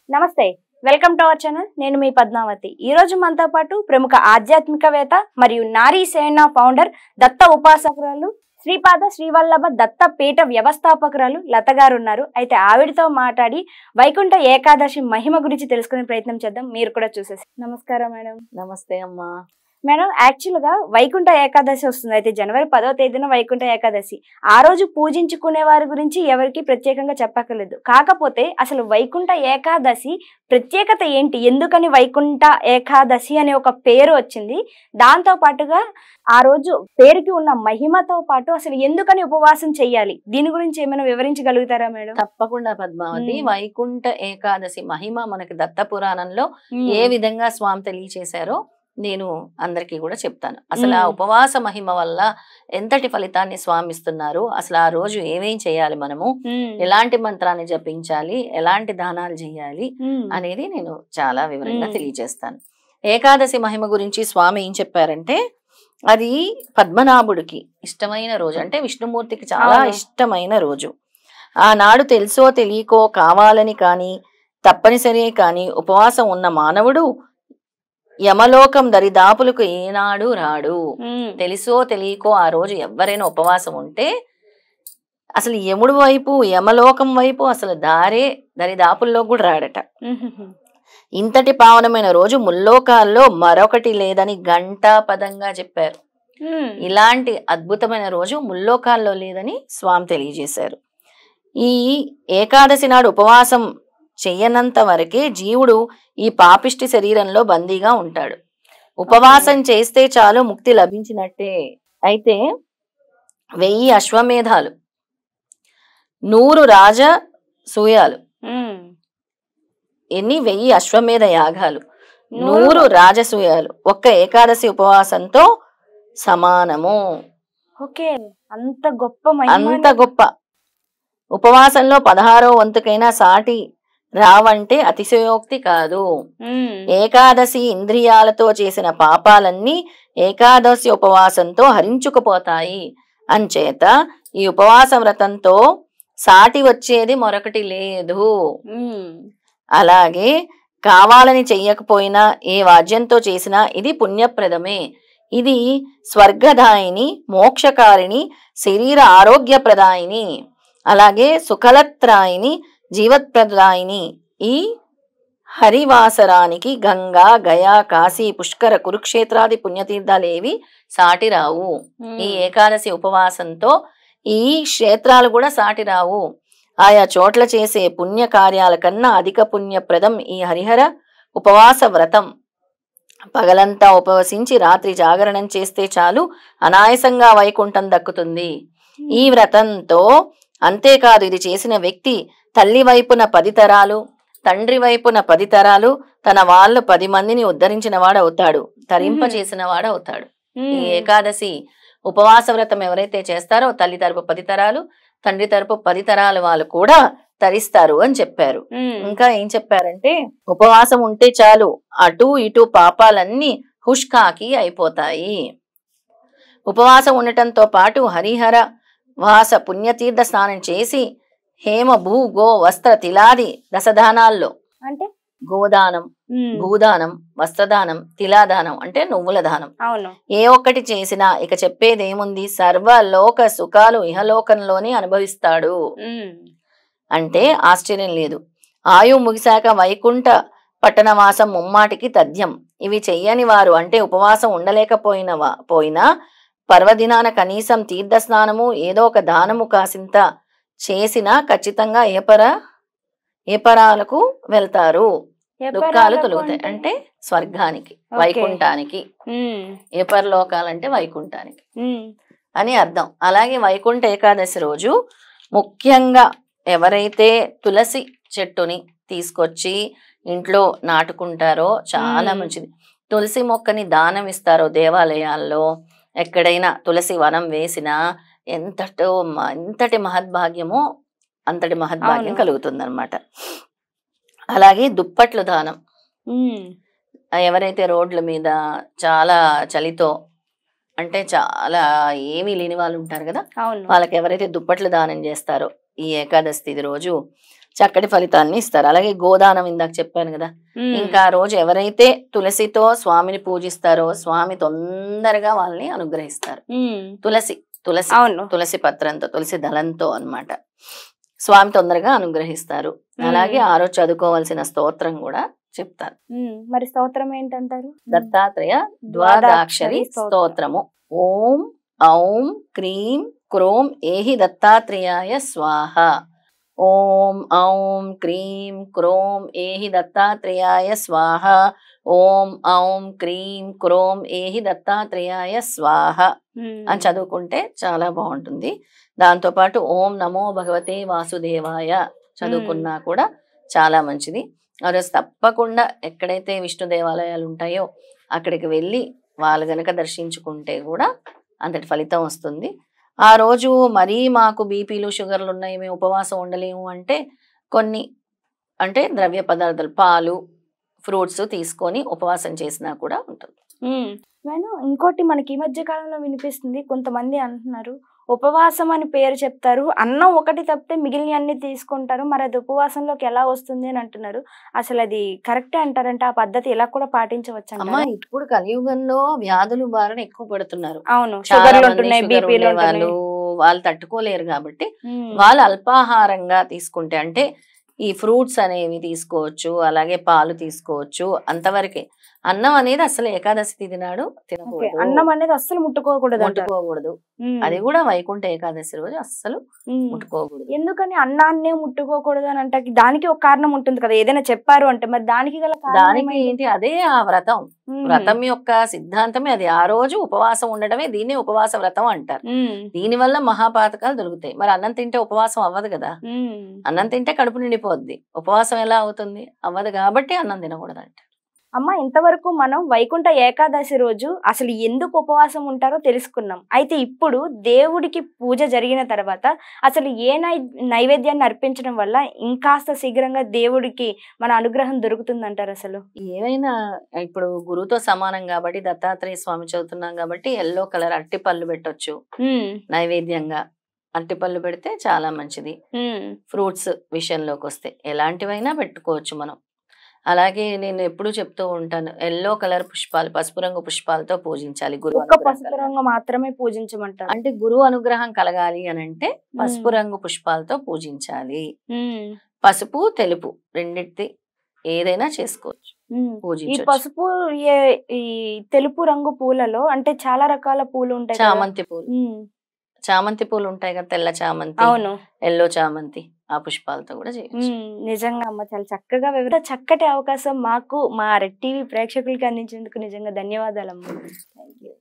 నమస్తే, welcome to our channel. నేను మీ పద్మావతి. ఈ రోజు మనతో పాటు ప్రముఖ ఆధ్యాత్మికవేత్త మరియు నారీ సేన ఫౌండర్, దత్త ఉపాసకురాలు, శ్రీపాద శ్రీవల్లభ దత్త పీఠ వ్యవస్థాపకురాలు లత గారు ఉన్నారు. అయితే ఆవిడతో మాట్లాడి వైకుంఠ ఏకాదశి మహిమ గురించి తెలుసుకునే ప్రయత్నం చేద్దాం. మీరు కూడా చూసేసి. నమస్కారం మేడం. నమస్తే అమ్మా. మేడం, యాక్చువల్గా వైకుంఠ ఏకాదశి వస్తుంది. అయితే జనవరి 10వ తేదీన వైకుంఠ ఏకాదశి. ఆ రోజు పూజించుకునే వారి గురించి ఎవరికి ప్రత్యేకంగా చెప్పక్కర్లేదు. కాకపోతే అసలు వైకుంఠ ఏకాదశి ప్రత్యేకత ఏంటి, ఎందుకని వైకుంఠ ఏకాదశి అనే ఒక పేరు వచ్చింది, దాంతో పాటుగా ఆ రోజు పేరుకి ఉన్న మహిమతో పాటు అసలు ఎందుకని ఉపవాసం చెయ్యాలి, దీని గురించి ఏమైనా వివరించగలుగుతారా మేడం? తప్పకుండా పద్మావతి. వైకుంఠ ఏకాదశి మహిమ మనకి దత్త పురాణంలో ఏ విధంగా స్వామి తెలియచేశారో నేను అందరికీ కూడా చెప్తాను. అసలు ఆ ఉపవాస మహిమ వల్ల ఎంతటి ఫలితాన్ని స్వామి ఇస్తున్నారు, అసలు ఆ రోజు ఏమేం చేయాలి, మనము ఎలాంటి మంత్రాన్ని జపించాలి, ఎలాంటి దానాలు చేయాలి అనేది నేను చాలా వివరంగా తెలియజేస్తాను. ఏకాదశి మహిమ గురించి స్వామి ఏం చెప్పారంటే, అది పద్మనాభుడికి ఇష్టమైన రోజు, అంటే విష్ణుమూర్తికి చాలా ఇష్టమైన రోజు. ఆనాడు తెలుసో తెలియకో, కావాలని కానీ తప్పనిసరి కానీ ఉపవాసం ఉన్న మానవుడు యమలోకం దరిదాపులకు ఏనాడు రాడు. తెలుసో తెలియకో ఆ రోజు ఎవరైనా ఉపవాసం ఉంటే అసలు యముడు వైపు, యమలోకం వైపు అసలు దరిదాపుల్లో కూడా రాడట. ఇంతటి పావనమైన రోజు ముల్లోకాల్లో మరొకటి లేదని ఘంటాపదంగా చెప్పారు. ఇలాంటి అద్భుతమైన రోజు ముల్లోకాల్లో లేదని స్వామి తెలియజేశారు. ఈ ఏకాదశి నాడు ఉపవాసం చెయ్యనంత వరకే జీవుడు ఈ పాపిష్టి శరీరంలో బందీగా ఉంటాడు. ఉపవాసం చేస్తే చాలు ముక్తి లభించినట్టే. అయితే 1000 అశ్వమేధాలు, 100 రాజసూయాలు, 1000 అశ్వమేధ యాగాలు, 100 రాజసూయాలు ఒక్క ఏకాదశి ఉపవాసంతో సమానము. ఓకే, అంత గొప్ప ఉపవాసంలో 16వ వంతుకైనా సాటి రావంటే అతిశయోక్తి కాదు. ఏకాదశి ఇంద్రియాలతో చేసిన పాపాలన్నీ ఏకాదశి ఉపవాసంతో హరించుకుపోతాయి. అంచేత ఈ ఉపవాస వ్రతంతో సాటి వచ్చేది మరొకటి లేదు. అలాగే కావాలని చెయ్యకపోయినా, ఏ వాద్యంతో చేసినా ఇది పుణ్యప్రదమే. ఇది స్వర్గదాయిని, మోక్షకారిణి, శరీర ఆరోగ్యప్రదాయిని, అలాగే సుఖలత్రాయిని, జీవత్ప్రదాయిని. ఈ హరివాసరానికి గంగా, గయా, కాశీ, పుష్కర, కురుక్షేత్రాది పుణ్యతీర్థాలేవి సాటి రావు. ఈ ఏకాదశి ఉపవాసంతో ఈ క్షేత్రాలు కూడా సాటి రావు. ఆయా చోట్ల చేసే పుణ్య కార్యాల కన్నా అధిక పుణ్యప్రదం ఈ హరిహర ఉపవాస వ్రతం. పగలంతా ఉపవసించి రాత్రి జాగరణం చేస్తే చాలు అనాయాసంగా వైకుంఠం దక్కుతుంది ఈ వ్రతంతో. అంతేకాదు, ఇది చేసిన వ్యక్తి తల్లి వైపున 10 తరాలు, తండ్రి వైపున 10 తరాలు, తన వాళ్ళు 10 మందిని ఉద్ధరించిన వాడవుతాడు, తరింపచేసిన వాడవుతాడు. ఈ ఏకాదశి ఉపవాస వ్రతం ఎవరైతే చేస్తారో తల్లి తరపు 10 తరాలు, తండ్రి తరపు 10 తరాల వాళ్ళు కూడా తరిస్తారు అని చెప్పారు. ఇంకా ఏం చెప్పారంటే, ఉపవాసం ఉంటే చాలు అటు ఇటు పాపాలన్నీ హుష్కాకి అయిపోతాయి. ఉపవాసం ఉండటంతో పాటు హరిహర వాస పుణ్యతీర్థ స్నానం చేసి హేమ భూ గో వస్త్ర తిలాది దశదానాల్లో, అంటే గోదానం, భూదానం, వస్త్రదానం, తిలాదానం అంటే నువ్వుల దానం, ఏ ఒక్కటి చేసినా ఇక చెప్పేదేముంది, సర్వలోక సుఖాలు ఇహలోకంలోనే అనుభవిస్తాడు. అంటే ఆశ్చర్యం లేదు. ఆయు ముగిశాక వైకుంఠ పట్టణవాసం ముమ్మాటికి తథ్యం. ఇవి చెయ్యని వారు, అంటే ఉపవాసం ఉండలేకపోయినా పర్వదినాన కనీసం తీర్థస్నానము, ఏదో ఒక దానము కాసింత చేసినా ఖచ్చితంగా ఏపరాలకు వెళ్తారు. దుఃఖాలు తొలుగుతాయి, అంటే స్వర్గానికి, వైకుంఠానికి. ఏపరలోకాలంటే వైకుంఠానికి అని అర్థం. అలాగే వైకుంఠ ఏకాదశి రోజు ముఖ్యంగా ఎవరైతే తులసి చెట్టుని తీసుకొచ్చి ఇంట్లో నాటుకుంటారో చాలా మంచిది. తులసి మొక్కని దానం ఇస్తారో దేవాలయాల్లో, ఎక్కడైనా తులసి వనం వేసినా ఎంతటి మహద్భాగ్యమో అంతటి మహద్భాగ్యం కలుగుతుంది అనమాట. అలాగే దుప్పట్లు దానం. ఎవరైతే రోడ్ల మీద చాలా చలితో, అంటే చాలా ఏమీ లేని వాళ్ళు ఉంటారు కదా, వాళ్ళకి ఎవరైతే దుప్పట్లు దానం చేస్తారో ఈ ఏకాదశి తిథి రోజు చక్కటి ఫలితాన్ని ఇస్తారు. అలాగే గోదానం ఇందాక చెప్పాను కదా, ఇంకా ఆ రోజు ఎవరైతే తులసితో స్వామిని పూజిస్తారో స్వామి తొందరగా వాళ్ళని అనుగ్రహిస్తారు. తులసి తులసి అవును. తులసి పత్రంతో, తులసి దళంతో అన్నమాట స్వామి తొందరగా అనుగ్రహిస్తారు. అలాగే ఆ రోజు చదువుకోవాల్సిన స్తోత్రం కూడా చెప్తారు. మరి స్తోత్రం ఏంటంటారు? దత్తాత్రేయ ద్వాదశాక్షరి స్తోత్రము. ఓం ఔం క్రీం క్రోం ఏహి దత్తాత్రేయాయ స్వాహ. ఓం ఔం క్రీం క్రోం ఏహి దత్తాత్రేయాయ స్వాహ. ఓం ఔం క్రీం క్రోం ఏహి దత్తాత్రేయాయ స్వాహ అని చదువుకుంటే చాలా బాగుంటుంది. దాంతో పాటు ఓం నమో భగవతే వాసుదేవాయ చదువుకున్నా కూడా చాలా మంచిది. ఆ రోజు తప్పకుండా ఎక్కడైతే విష్ణు దేవాలయాలు ఉంటాయో అక్కడికి వెళ్ళి వాళ్ళు గనక దర్శించుకుంటే కూడా అంతటి ఫలితం వస్తుంది. ఆ రోజు మరీ మాకు బీపీలు షుగర్లు ఉన్నాయి, మేము ఉపవాసం ఉండలేము అంటే కొన్ని అంటే ద్రవ్య పదార్థాలు, పాలు, ఫ్రూట్స్ తీసుకొని ఉపవాసం చేసినా కూడా ఉంటుంది. నేను ఇంకోటి మనకి ఈ మధ్య కాలంలో వినిపిస్తుంది, కొంతమంది అంటున్నారు ఉపవాసం అని పేరు చెప్తారు, అన్నం ఒకటి తప్పితే మిగిలిన అన్ని తీసుకుంటారు, మరి అది ఉపవాసంలోకి ఎలా వస్తుంది అని అంటున్నారు. అసలు అది కరెక్టే అంటారంటే ఆ పద్ధతి ఇలా కూడా పాటించవచ్చు అమ్మా? ఇప్పుడు కలియుగంలో వ్యాధులు బారిన ఎక్కువ పడుతున్నారు. అవును, చాలా షుగర్లు మంది ఉంటున్నాయి, షుగర్ బీపీలు ఉండే వాళ్ళు వాళ్ళు తట్టుకోలేరు కాబట్టి వాళ్ళు అల్పాహారంగా తీసుకుంటే అంటే ఈ ఫ్రూట్స్ అనేవి తీసుకోవచ్చు, అలాగే పాలు తీసుకోవచ్చు, అంతవరకే. అన్నం అనేది అసలు ఏకాదశి తిథి నాడు తినకూడదు, అన్నం అనేది అస్సలు ముట్టుకోకూడదు. అది కూడా వైకుంఠ ఏకాదశి రోజు అస్సలు ముట్టుకోకూడదు. ఎందుకని అన్నాన్నే ముట్టుకోకూడదు అని అంటే దానికి ఒక కారణం ఉంటుంది కదా, ఏదైనా చెప్పారు అంటే మరి దానికి గల దానికి ఏంటి, అదే ఆ వ్రతం. వ్రతం యొక్క సిద్ధాంతమే అది. ఆ రోజు ఉపవాసం ఉండడమే దీన్ని ఉపవాస వ్రతం అంటారు. దీని వల్ల మహాపాతకాలు దొరుకుతాయి. మరి అన్నం తింటే ఉపవాసం అవ్వదు కదా, అన్నం తింటే కడుపు నిండిపోద్ది, ఉపవాసం ఎలా అవుతుంది? అవ్వదు కాబట్టి అన్నం తినకూడదు అంట. అమ్మ, ఇంతవరకు మనం వైకుంఠ ఏకాదశి రోజు అసలు ఎందుకు ఉపవాసం ఉంటారో తెలుసుకున్నాం. అయితే ఇప్పుడు దేవుడికి పూజ జరిగిన తర్వాత అసలు ఏ నైవేద్యాన్ని అర్పించడం వల్ల ఇంకాస్త శీఘ్రంగా దేవుడికి మన అనుగ్రహం దొరుకుతుందంటారు? అసలు ఏమైనా ఇప్పుడు గురువుతో సమానం కాబట్టి దత్తాత్రేయ స్వామి చదువుతున్నాం కాబట్టి ఎల్లో కలర్ అరటిపళ్ళు పెట్టొచ్చు నైవేద్యంగా. అరటిపళ్ళు పెడితే చాలా మంచిది. ఫ్రూట్స్ విషయంలోకి వస్తే ఎలాంటివైనా పెట్టుకోవచ్చు మనం. అలాగే నేను ఎప్పుడు చెప్తూ ఉంటాను, ఎల్లో కలర్ పుష్పాలు, పసుపు రంగు పుష్పాలతో పూజించాలి. పసుపు రంగు మాత్రమే పూజించమంటారు. అంటే గురువు అనుగ్రహం కలగాలి అని అంటే పసుపు రంగు పుష్పాలతో పూజించాలి. పసుపు తెలుపు రెండింటి ఏదైనా చేసుకోవచ్చు, పూజించవచ్చు. ఈ పసుపు ఈ తెలుపు రంగు పూలలో అంటే చాలా రకాల పూలు ఉంటాయి. చామంతి పూలు, చామంతి పూలు ఉంటాయి కదా, తెల్ల చామంతి, అవును, ఎల్లో చామంతి, ఆ పుష్పాలతో కూడా చేయొచ్చు. నిజంగా అమ్మ, చాలా చక్కగా చక్కటి అవకాశం మాకు మా రెడ్ టీవీ ప్రేక్షకులకి అందించేందుకు నిజంగా ధన్యవాదాలమ్మా.